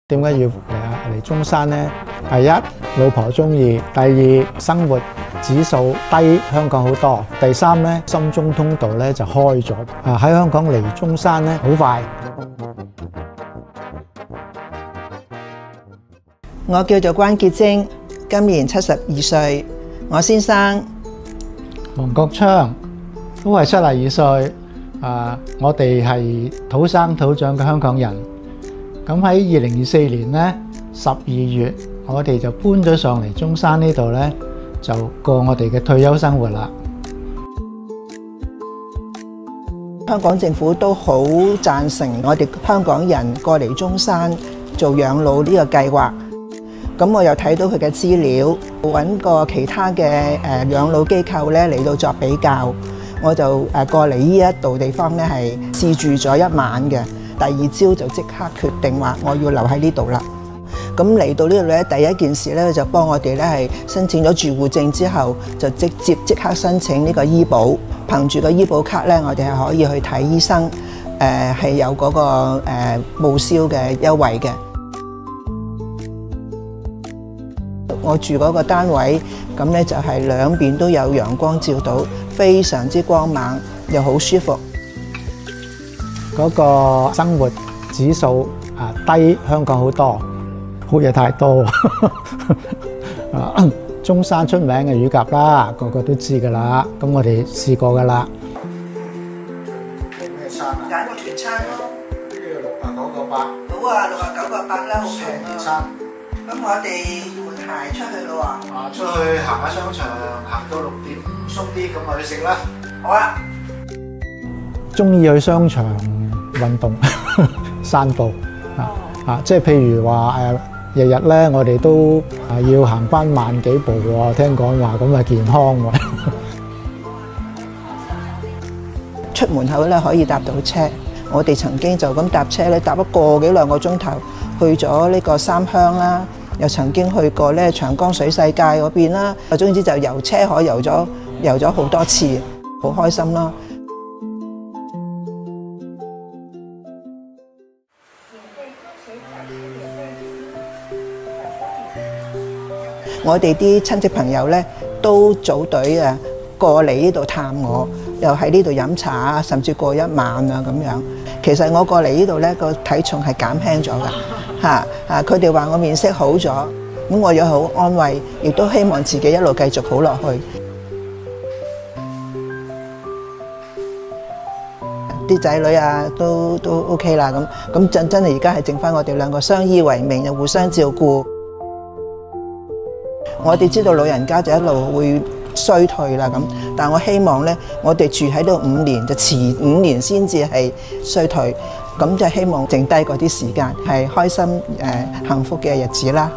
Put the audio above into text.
點解要嚟中山呢？第一，老婆中意；第二，生活指數低香港好多；第三呢，深中通道咧就開咗。喺香港嚟中山咧好快。我叫做關潔貞，今年72歲。我先生黃國昌都係72歲。我哋係土生土長嘅香港人。咁喺2024年咧12月，我哋就搬咗上嚟中山呢度咧，就過我哋嘅退休生活啦。香港政府都好贊成我哋香港人過嚟中山做養老呢個計劃。咁我又睇到佢嘅資料，揾過其他嘅養老機構咧嚟到作比較，我就過嚟呢一度地方咧係試住咗1晚嘅。第二朝就即刻決定話我要留喺呢度啦。咁嚟到呢度咧，第一件事咧就幫我哋咧係申請咗住戶證之後，就即刻申請呢個醫保。憑住個醫保卡咧，我哋係可以去睇醫生，係有嗰個報銷嘅優惠嘅。我住嗰個單位，咁咧就係兩邊都有陽光照到，非常之光猛，又好舒服。嗰個生活指數低香港好多，好嘢太多。中山出名嘅乳鴿啦，個個都知噶啦。咁我哋試過噶啦。咩餐啊？揀個團餐咯。呢個69個8。好啊，69個8啦，好平啊。餐。咁我哋換鞋出去咯喎。出去行下商場，行到6點鬆啲，咁我哋食啦。好啊。中意去商場運動散步即係譬如話日日咧，我哋都要行翻萬幾步喎。聽講話咁健康喎。出門口咧可以搭到車，我哋曾經就咁搭車咧，搭咗個幾兩個鐘頭去咗呢個三鄉啦，又曾經去過咧長江水世界嗰邊啦。總之就遊車河遊咗好多次，好開心咯。我哋啲親戚朋友咧都組隊過嚟呢度探我，又喺呢度飲茶啊，甚至過1晚啊咁樣。其實我過嚟呢度咧個體重係減輕咗㗎，佢哋話我面色好咗，咁我又好安慰，亦都希望自己一路繼續好落去。啲仔女都 OK 啦，咁真係而家係剩翻我哋兩個相依為命，又互相照顧。我哋知道老人家就一路會衰退啦，但我希望咧，我哋住喺度5年，就遲5年先至係衰退，咁就希望剩低嗰啲時間係開心幸福嘅日子啦。